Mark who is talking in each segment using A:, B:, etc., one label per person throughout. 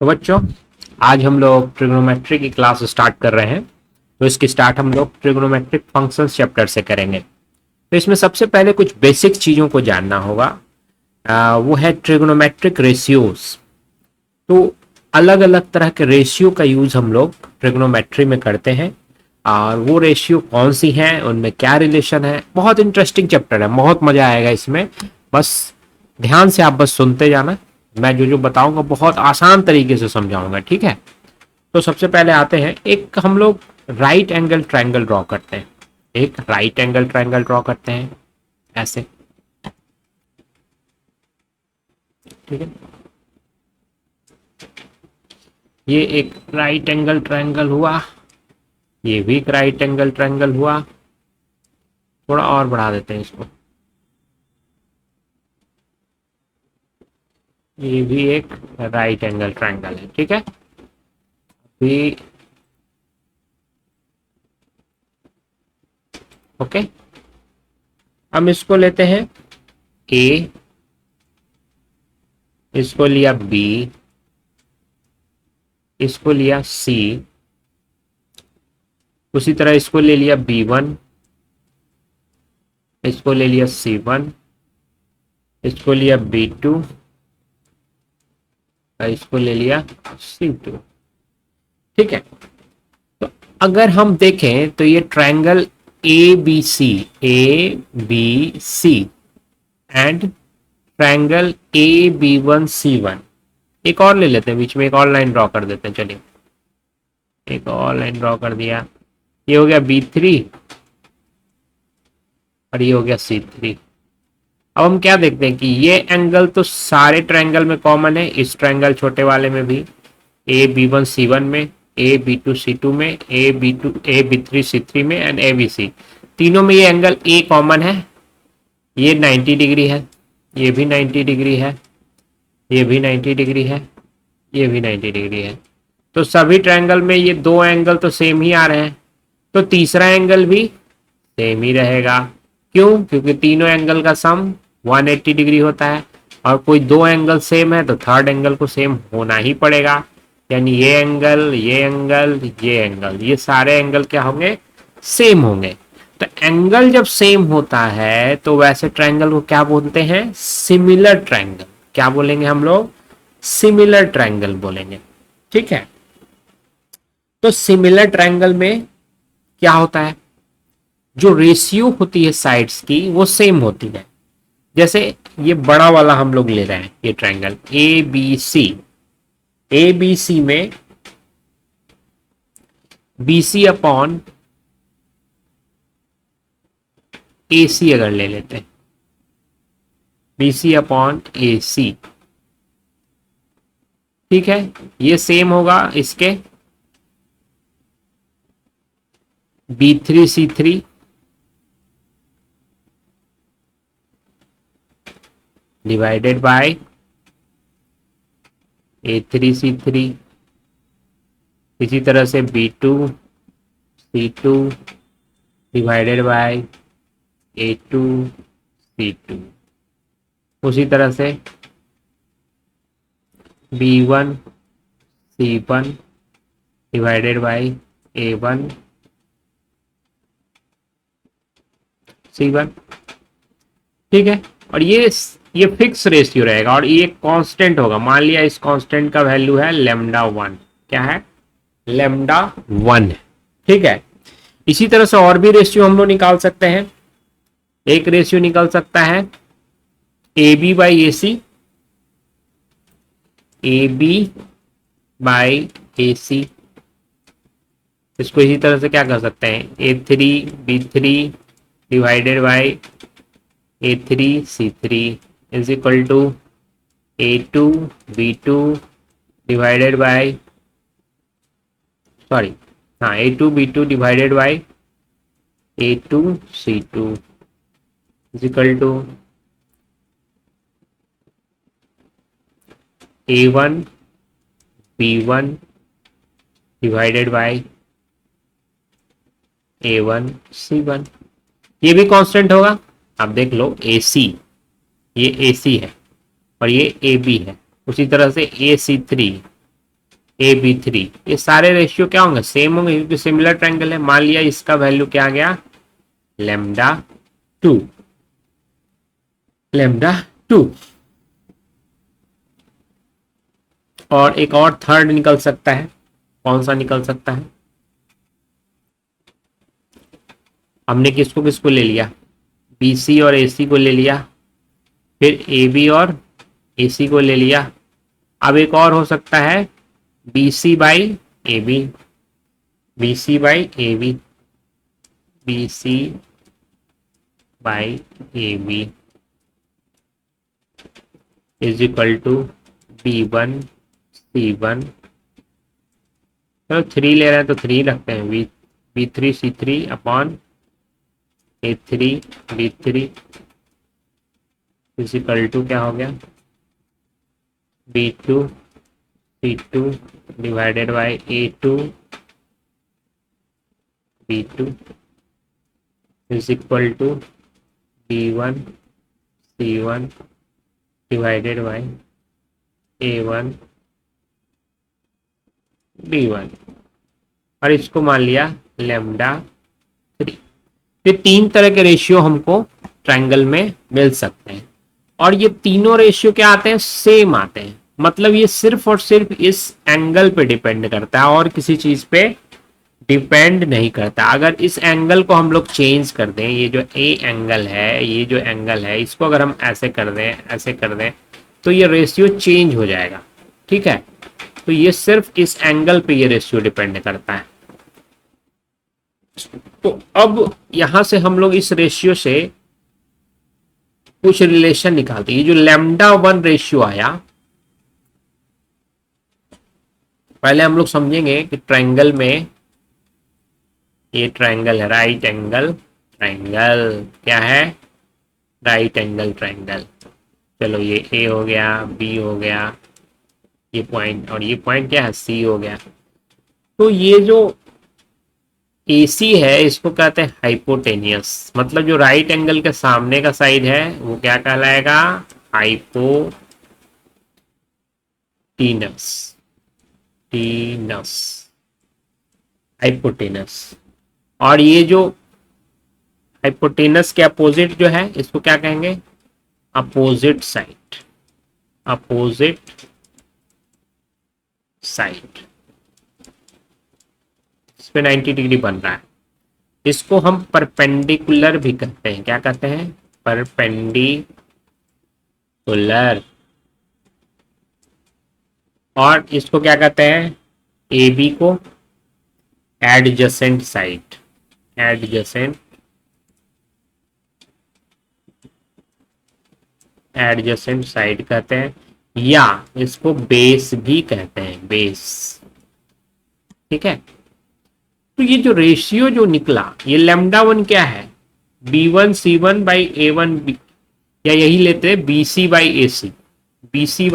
A: तो बच्चों, आज हम लोग ट्रिग्नोमेट्री की क्लास स्टार्ट कर रहे हैं। तो इसकी स्टार्ट हम लोग ट्रिग्नोमेट्रिक फंक्शंस चैप्टर से करेंगे। तो इसमें सबसे पहले कुछ बेसिक चीज़ों को जानना होगा। वो है ट्रिग्नोमेट्रिक रेशियोज। तो अलग अलग तरह के रेशियो का यूज हम लोग ट्रिग्नोमेट्री में करते हैं, और वो रेशियो कौन सी हैं, उनमें क्या रिलेशन है। बहुत इंटरेस्टिंग चैप्टर है, बहुत मजा आएगा इसमें। बस ध्यान से आप बस सुनते जाना। मैं जो जो बताऊंगा बहुत आसान तरीके से समझाऊंगा, ठीक है। तो सबसे पहले आते हैं, एक हम लोग राइट एंगल ट्रायंगल ड्रॉ करते हैं। एक राइट एंगल ट्रायंगल ड्रॉ करते हैं ऐसे, ठीक है। ये एक राइट एंगल ट्रायंगल हुआ, ये भी एक राइट एंगल ट्रायंगल हुआ। थोड़ा और बढ़ा देते हैं इसको। ये भी एक राइट एंगल ट्रायंगल है, ठीक है। भी ओके। हम इसको लेते हैं ए, इसको लिया बी, इसको लिया सी, उसी तरह इसको ले लिया B1, इसको ले लिया C1, इसको लिया B2 और इसको ले लिया C2, ठीक है। तो अगर हम देखें तो ये triangle A B C and triangle AB1C1। एक और ले लेते हैं, बीच में एक और लाइन ड्रॉ कर देते हैं। चलिए, एक और लाइन ड्रॉ कर दिया। ये हो गया B3 और ये हो गया C3। अब हम क्या देखते हैं कि ये एंगल तो सारे ट्रायंगल में कॉमन है, इस ट्रायंगल छोटे वाले में भी, AB1C1 में, AB2C2 में, AB3C3 में एंड ABC, तीनों में ये एंगल ए कॉमन है। ये 90 डिग्री है, ये भी 90 डिग्री है, ये भी 90 डिग्री है, ये भी 90 डिग्री है। तो सभी ट्रायंगल में ये दो एंगल तो सेम ही आ रहे हैं, तो तीसरा एंगल भी सेम ही रहेगा। क्यों? क्योंकि तीनों एंगल का सम 180 डिग्री होता है, और कोई दो एंगल सेम है तो थर्ड एंगल को सेम होना ही पड़ेगा। यानी ये एंगल, ये एंगल, ये एंगल, ये सारे एंगल क्या होंगे? सेम होंगे। तो एंगल जब सेम होता है तो वैसे ट्रायंगल को क्या बोलते हैं? Similar triangle. क्या बोलेंगे हम लोग? सिमिलर ट्रायंगल बोलेंगे, ठीक है। तो सिमिलर ट्रायंगल में क्या होता है? जो रेशियो होती है साइड्स की वो सेम होती है। जैसे ये बड़ा वाला हम लोग ले रहे हैं, ये ट्रायंगल ए बी सी में BC अपॉन AC अगर ले लेते हैं, BC अपॉन AC, ठीक है। ये सेम होगा इसके B3C3 डिवाइडेड बाय A3C3। इसी तरह से B2C2 डिवाइडेड बाय A2C2। उसी तरह से B1C1 डिवाइडेड बाय A1C1, ठीक है। और ये फिक्स रेशियो रहेगा और ये कांस्टेंट होगा। मान लिया इस कांस्टेंट का वैल्यू है λ1। क्या है? λ1, ठीक है। इसी तरह से और भी रेशियो हम लोग निकाल सकते हैं। एक रेशियो निकल सकता है AB by AC, AB by AC। इसको इसी तरह से क्या कर सकते हैं? A3B3 divided by A3C3 is equal to A2B2 divided by, sorry, हाँ, A2B2 divided by A2C2 is equal to A1B1 divided by A1C1। ये भी कांस्टेंट होगा। आप देख लो, AC, ये AC है और ये AB है। उसी तरह से AC3 AB3, ये सारे रेशियो क्या होंगे, सेम होंगे क्योंकि सिमिलर ट्रायंगल है। मान लिया इसका वैल्यू क्या आ गया, लैम्डा 2, लैम्डा 2। और एक और थर्ड निकल सकता है, कौन सा निकल सकता है, हमने किसको किसको ले लिया, BC और AC को ले लिया, फिर AB और AC को ले लिया। अब एक और हो सकता है BC by AB, BC by AB, BC by AB is equal to B1 C1। चलो 3 ले रहे हैं तो 3 रखते हैं, B3 C3 upon A3 B3 is equal to क्या हो गया, B2 C2 divided by A2 B2 is equal to B1 C1 divided by A1 B1, और इसको मान लिया लैम्डा 3। ये 3 तरह के रेशियो हमको ट्रायंगल में मिल सकते हैं, और ये तीनों रेशियो क्या आते हैं, सेम आते हैं। मतलब ये सिर्फ और सिर्फ इस एंगल पे डिपेंड करता है और किसी चीज पे डिपेंड नहीं करता। अगर इस एंगल को हम लोग चेंज कर दें, ये जो ए एंगल है, ये जो एंगल है, इसको अगर हम ऐसे कर दें, ऐसे कर दें, तो ये रेशियो चेंज हो जाएगा। ठीक है, तो ये सिर्फ इस एंगल पे ये रेशियो डिपेंड करता है। तो अब यहां से हम लोग इस रेशियो से कुछ रिलेशन निकालते हैं। ये जो लैम्डा 1 रेशियो आया, पहले हम लोग समझेंगे कि ट्रायंगल में, ये ट्रायंगल है राइट एंगल ट्रायंगल, क्या है, राइट एंगल ट्रायंगल। चलो ये ए हो गया, बी हो गया, ये पॉइंट, और ये पॉइंट क्या है, सी हो गया। तो ये जो AC है इसको कहते हैं हाइपोटेनियस, मतलब जो राइट एंगल के सामने का साइड है वो क्या कहलाएगा, हाइपोटीनस, टीनस, हाइपोटेनस। और ये जो हाइपोटेनस के अपोजिट जो है इसको क्या कहेंगे, अपोजिट साइड, अपोजिट साइड। इस पे 90 डिग्री बन रहा है। इसको हम परपेंडिकुलर भी कहते हैं, क्या कहते हैं, परपेंडिकुलर। और इसको क्या कहते हैं, AB को adjacent side, adjacent, adjacent side कहते हैं, या इसको बेस भी कहते हैं, बेस। ठीक है, तो ये जो रेशियो जो निकला, ये लैम्डा 1 क्या है, B1 C1 by A1 B, या यही लेते हैं BC by AC, BC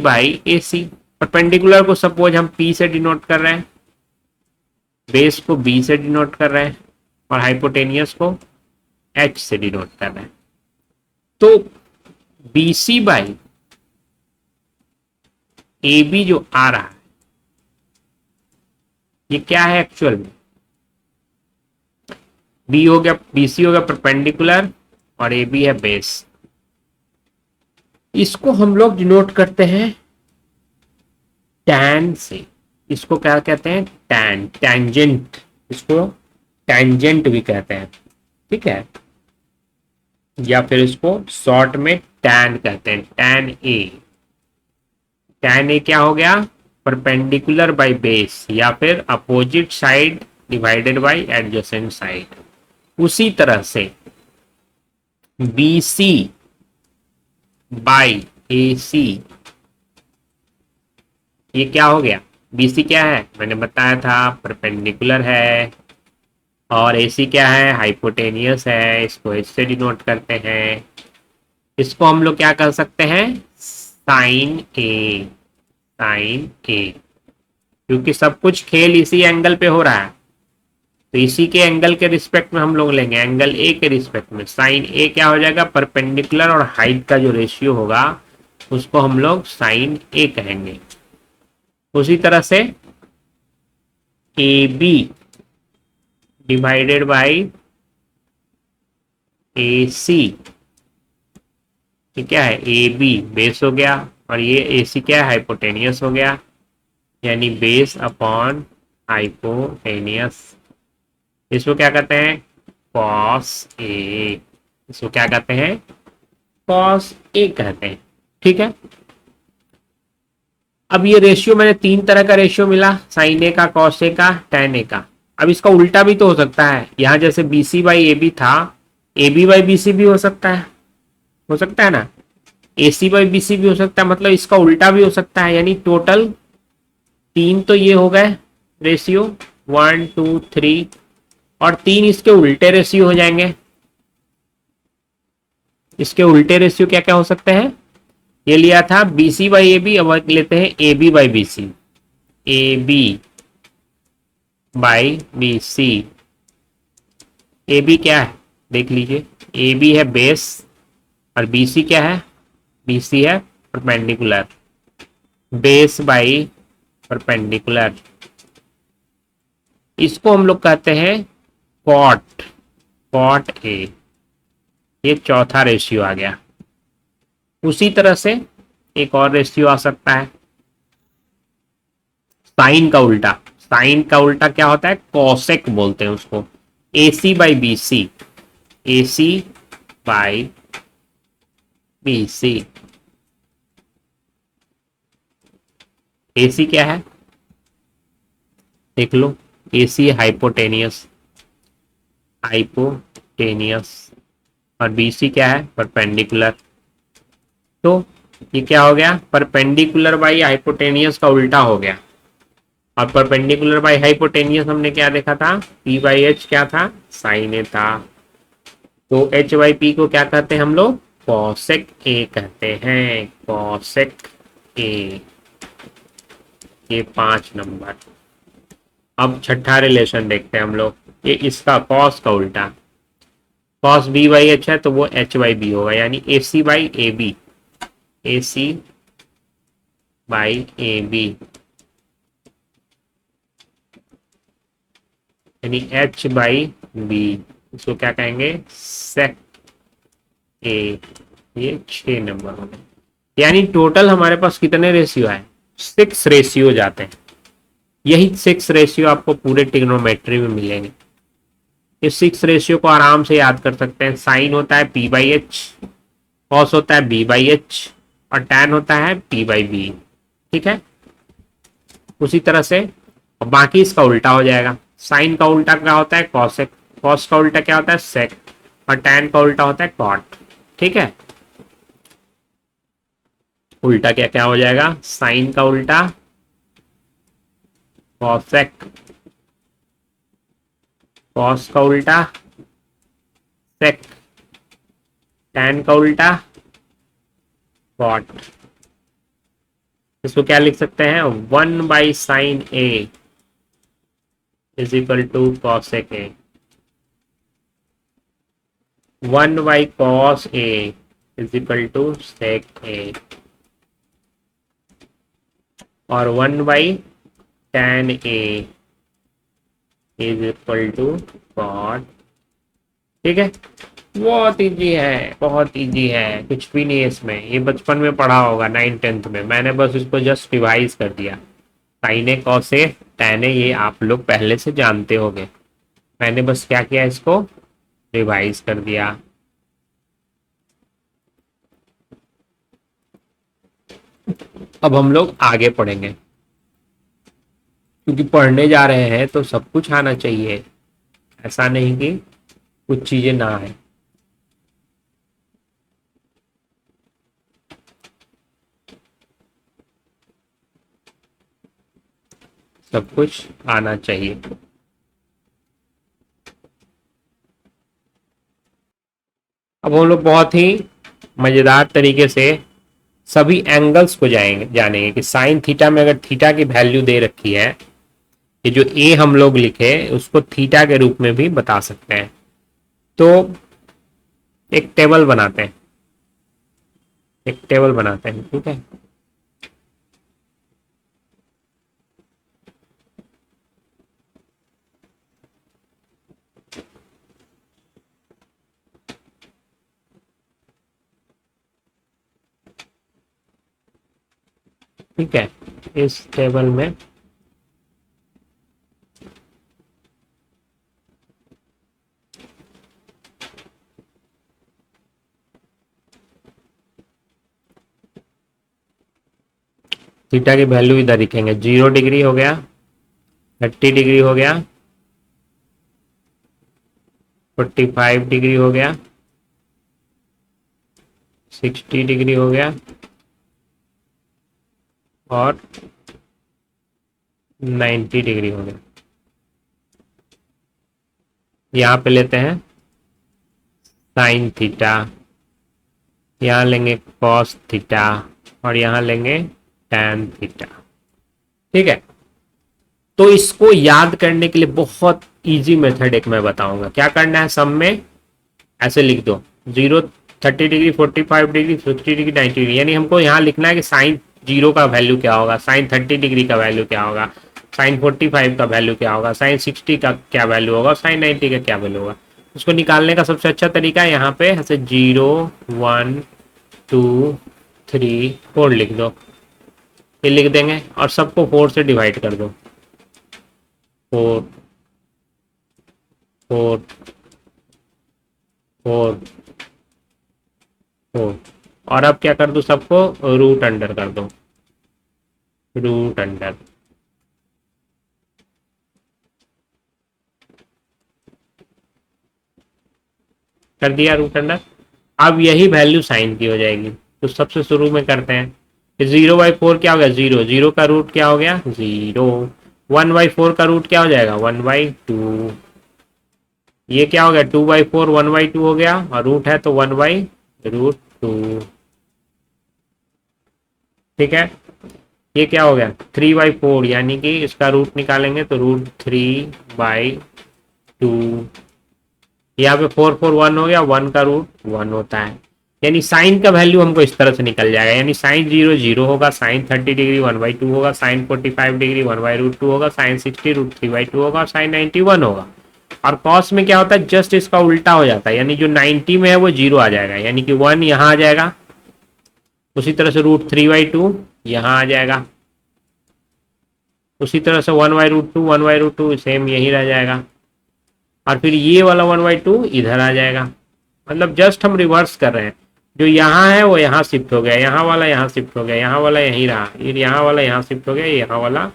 A: by AC। Perpendicular को सपोज हम P से डिनोट कर रहे हैं, बेस को B से डिनोट कर रहे हैं, और हाइपोटेनियस को H से डिनोट कर रहे हैं। तो BC बाई AB जो आ रहा है ये क्या है एक्चुअल में, B हो गया, BC हो गया परपेंडिकुलर, और AB है बेस। इसको हम लोग डिनोट करते हैं टैन से। इसको क्या कहते हैं, टैन, टैंजेंट, इसको टैंजेंट भी कहते हैं। ठीक है, या फिर इसको शॉर्ट में टैन कहते हैं, टैन ए। टैन ए क्या हो गया, परपेंडिकुलर बाय बेस, या फिर opposite side divided by adjacent side. उसी तरह से BC बाई AC, ये क्या हो गया, BC क्या है, मैंने बताया था परपेंडिकुलर है, और AC क्या है, हाइपोटेनियस है, इसको इससे डिनोट करते हैं। इसको हम लोग क्या कर सकते हैं, साइन ए, साइन ए, क्योंकि सब कुछ खेल इसी एंगल पे हो रहा है, तो इसी के एंगल के रिस्पेक्ट में हम लोग लेंगे, एंगल ए के रिस्पेक्ट में। साइन ए क्या हो जाएगा, परपेंडिकुलर और हाइट का जो रेशियो होगा उसको हम लोग साइन ए कहेंगे। उसी तरह से ए बी डिवाइडेड बाई ए सी, ये क्या है, ए बी बेस हो गया और ये ए सी क्या है, हाइपोटेनियस हो गया, यानी बेस अपॉन हाइपोटेनियस। इसको क्या कहते हैं, कॉस ए, इसको क्या कहते हैं, कॉस ए कहते हैं। ठीक है, अब ये रेशियो मैंने तीन तरह का रेशियो मिला, साइन ए का, कॉस ए का, टेन ए का। अब इसका उल्टा भी तो हो सकता है, यहां जैसे B C by A B था, A B by B C भी हो सकता है ना, ए सी बाई बी सी भी हो सकता है, मतलब इसका उल्टा भी हो सकता है। यानी टोटल तीन तो ये हो गए रेशियो, 1 2 3, और तीन इसके उल्टे रेशियो हो जाएंगे। इसके उल्टे रेशियो क्या क्या हो सकते हैं, ये लिया था B C by A B, अब लेते हैं A B by B C, A B by B C. A B क्या है देख लीजिए, ए बी है बेस और बी सी क्या है, बी सी है परपेंडिकुलर, बेस बाई परपेंडिकुलर। इसको हम लोग कहते हैं कॉट, कॉट ए। ये चौथा रेशियो आ गया। उसी तरह से एक और रेशियो आ सकता है, साइन का उल्टा। साइन का उल्टा क्या होता है, कॉसेक बोलते हैं उसको, A C by B C, A C by B C. A C क्या है देख लो, ए सी हाइपोटेनियस, हाइपोटेनियस, और बी सी क्या है, परपेंडिकुलर। तो ये क्या हो गया, परपेंडिकुलर बाई हाइपोटेनियस का उल्टा हो गया। और परपेंडिकुलर बाई हाइपोटेनियस हमने क्या देखा था, पी बाई एच क्या था, साइन ए था। तो एच बाई पी को क्या कहते हैं हम लोग, कॉसेक ए कहते हैं, कॉसेक ए। ये 5 नंबर। अब छठा रिलेशन देखते हैं हम लोग, ये इसका कॉस का उल्टा, कॉस बी बाई एच है तो वो एच बाई बी होगा, यानी A C by A B, A C by A B, यानी एच बाई बी। इसको क्या कहेंगे, सेक ए। ये 6 नंबर हो गए। यानी टोटल हमारे पास कितने रेशियो आए, 6 रेशियो जाते हैं। यही 6 रेशियो आपको पूरे ट्रिग्नोमेट्री में मिलेंगे। इस 6 रेशियो को आराम से याद कर सकते हैं। साइन होता है पी बाई एच, कॉस होता है बी बाई एच, और टैन होता है पी बाई बी। ठीक है, उसी तरह से बाकी इसका उल्टा हो जाएगा। साइन का उल्टा क्या होता है, कॉसेक, कॉस का उल्टा क्या होता है, सेक, और टैन का उल्टा होता है कॉट। ठीक है, उल्टा क्या क्या हो जाएगा, साइन का उल्टा कॉसेक, कॉस का उल्टा सेक, टैन का उल्टा कॉट। इसको क्या लिख सकते हैं, 1/sin A is equal to cosec A, 1/cos A is equal to sec A, और 1/tan A is equal to cot. ठीक है, बहुत इजी है, बहुत इजी है, कुछ भी नहीं है इसमें। ये बचपन में पढ़ा होगा 9th-10th में, मैंने बस इसको जस्ट रिवाइज कर दिया। साइने कॉसे टैने ये आप लोग पहले से जानते होंगे, मैंने बस क्या किया, इसको रिवाइज कर दिया। अब हम लोग आगे पढ़ेंगे, क्योंकि पढ़ने जा रहे हैं तो सब कुछ आना चाहिए, ऐसा नहीं कि कुछ चीजें ना आए। सब कुछ आना चाहिए। अब हम लोग बहुत ही मजेदार तरीके से सभी एंगल्स को जानेंगे कि साइन थीटा में अगर थीटा की वैल्यू दे रखी है, ये जो ए हम लोग लिखे उसको थीटा के रूप में भी बता सकते हैं। तो एक टेबल बनाते हैं, एक टेबल बनाते हैं। ठीक है, ठीक है, इस टेबल में थीटा की वैल्यू इधर लिखेंगे। 0 डिग्री हो गया, 30 डिग्री हो गया, 45 डिग्री हो गया, 60 डिग्री हो गया और 90 डिग्री हो गया। यहाँ पे लेते हैं साइन थीटा, यहाँ लेंगे कॉस थीटा और यहाँ लेंगे टैन थीटा। ठीक है, तो इसको याद करने के लिए बहुत इजी मेथड एक मैं बताऊंगा। क्या करना है, सम में ऐसे लिख दो 0, 30 डिग्री, 45 डिग्री, 60 डिग्री, 90 डिग्री। यानी हमको यहाँ लिखना है कि साइन 0 का वैल्यू क्या होगा, साइन 30 डिग्री का वैल्यू क्या होगा, साइन 45 का वैल्यू क्या होगा, साइन 60 का क्या वैल्यू होगा, साइन 90 का क्या वैल्यू होगा। उसको निकालने का सबसे अच्छा तरीका है यहाँ पे ऐसे 0, 1, 2, 3, 4 लिख दो। ये लिख देंगे और सबको 4 से डिवाइड कर दो। 4, 4, 4, 4 और अब क्या कर दो, सबको रूट अंडर कर दो, रूट अंडर। कर दिया रूट अंडर। अब यही वैल्यू साइन की हो जाएगी। तो सबसे शुरू में करते हैं, 0/4 क्या हो गया, 0, 0 का रूट क्या हो गया 0, 1/4 का रूट क्या हो जाएगा 1/2, ये क्या हो गया 2/4, 1/2 हो गया और रूट है तो 1/√2। ठीक है, ये क्या हो गया 3/4, यानी कि इसका रूट निकालेंगे तो √3/2। यहाँ पे 4, 4, 1 हो गया, 1 का रूट 1 होता है। यानी साइन का वैल्यू हमको इस तरह से निकल जाएगा। यानी साइन 0, 0 होगा, साइन 30 डिग्री 1/2 होगा, साइन 45 डिग्री 1/√2 होगा, साइन 60 √3/2 होगा और साइन 90 1 होगा। और कॉस में क्या होता है, जस्ट इसका उल्टा हो जाता है। यानी जो 90 में है वो 0 आ जाएगा, यानी कि 1 यहाँ आ जाएगा। उसी तरह से √3/2 यहाँ आ जाएगा। उसी तरह से 1/√2, 1/√2 सेम यही रह जाएगा। और फिर ये वाला 1/2 इधर आ जाएगा। मतलब जस्ट हम रिवर्स कर रहे हैं, जो यहाँ है वो यहाँ शिफ्ट हो गया, यहाँ वाला यहाँ शिफ्ट हो गया, यहाँ वाला यहीं रहा, फिर यहाँ वाला यहाँ शिफ्ट हो गया, यहाँ वाला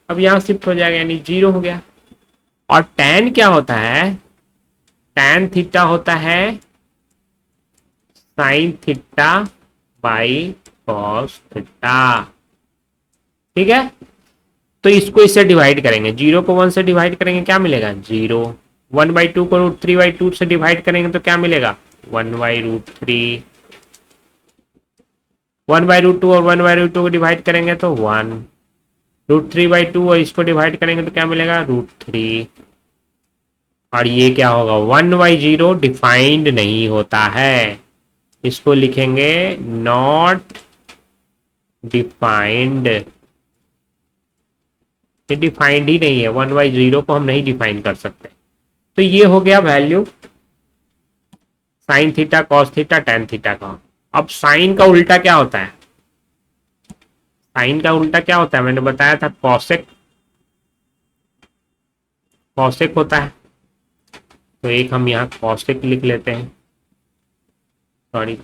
A: अब यहाँ शिफ्ट हो जाएगा, यानी 0 हो गया। और टैन क्या होता है, टैन थीटा होता है sine theta by cos theta. ठीक है, तो इसको इससे डिवाइड करेंगे, 0 को 1 से डिवाइड करेंगे क्या मिलेगा 0, 1/2 को √3/2 से डिवाइड करेंगे तो क्या मिलेगा 1/√3, 1/√2 और 1/√2 को डिवाइड करेंगे तो 1, √3/2 और इसको डिवाइड करेंगे तो क्या मिलेगा √3। और ये क्या होगा 1/0 डिफाइंड नहीं होता है, इसको लिखेंगे नॉट डिफाइंड। ये डिफाइंड ही नहीं है, 1/0 को हम नहीं डिफाइन कर सकते। तो ये हो गया value sine theta, cos theta, tan theta का। अब साइन का उल्टा क्या होता है, साइन का उल्टा क्या होता है मैंने बताया था कॉसेक, कॉसेक होता है। तो एक हम यहाँ कॉसेक लिख लेते हैं, सॉरी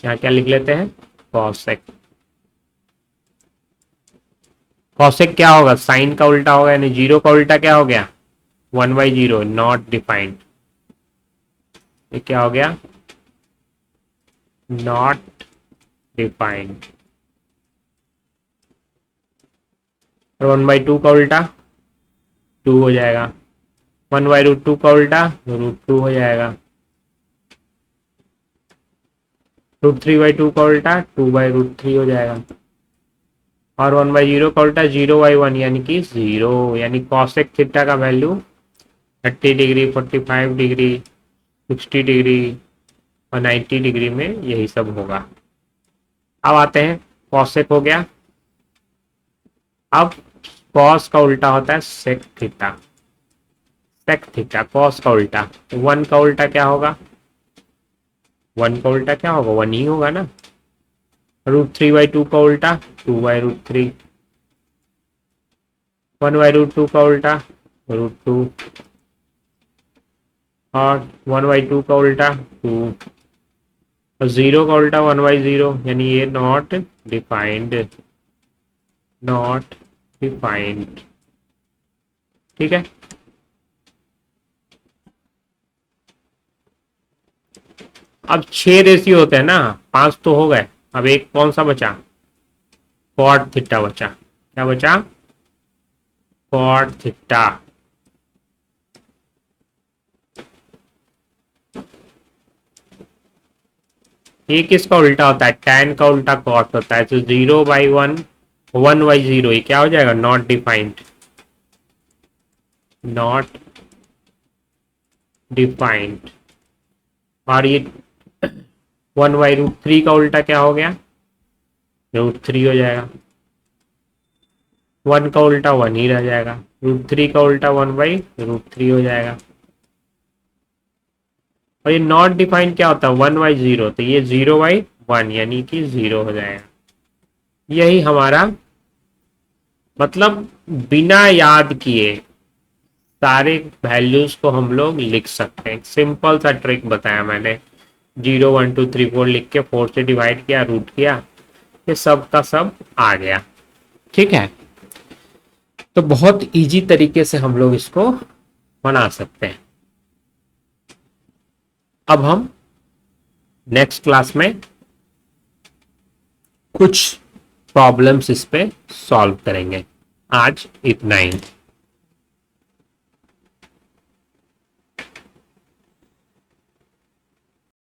A: यहाँ क्या लिख लेते हैं कॉसेक। कॉसेक क्या होगा, साइन का उल्टा होगा, यानी 0 का उल्टा क्या हो गया 1/0, नॉट डिफाइंड। ये क्या हो गया नॉट डिफाइंड। और 1/2 का उल्टा 2 हो जाएगा, 1/√2 का उल्टा √2 हो जाएगा, √3/2 का उल्टा 2/√3 हो जाएगा। और 1/0 का उल्टा 0/1 यानी कि 0। यानी कॉसेक थीटा का वैल्यू 30 डिग्री, 45 डिग्री, 60 डिग्री और 90 डिग्री में यही सब होगा। अब आते हैं कॉसेक हो गया। अब कॉस का उल्टा होता है sec theta, sec theta cos का उल्टा, 1 का उल्टा क्या होगा 1 का उल्टा क्या होगा, 1 ही होगा ना। √3/2 का उल्टा 2/√3, 1/√2 का उल्टा √2, और 1/2 का उल्टा 2, और 0 का उल्टा 1/0, यानी ये नॉट डिफाइंड, नॉट डिफाइंड। ठीक है, अब 6 रेशियो होते हैं ना, 5 तो हो गए, अब एक कौन सा बचा, कॉट थीटा बचा। क्या बचा, कॉट थीटा। ये किसका उल्टा होता है, tan का उल्टा कॉट होता है, तो 0/1, 1/0, ये क्या हो जाएगा, नॉट डिफाइंड, नॉट डिफाइंड। और ये 1/√3 का उल्टा क्या हो गया, √3 हो जाएगा। 1 का उल्टा 1 ही रह जाएगा, √3 का उल्टा 1/√3 हो जाएगा। और ये नॉट डिफाइंड क्या होता है, 1/0, तो ये 0/1 यानी कि 0 हो जाएगा। यही हमारा मतलब, बिना याद किए सारे वैल्यूज को हम लोग लिख सकते हैं। सिंपल सा ट्रिक बताया मैंने, 0 1 2 3 4 लिख के 4 से डिवाइड किया, रूट किया, ये सब का सब आ गया। ठीक है, तो बहुत इजी तरीके से हम लोग इसको बना सकते हैं। अब हम नेक्स्ट क्लास में कुछ प्रॉब्लम्स इस पे सॉल्व करेंगे। आज इतना ही।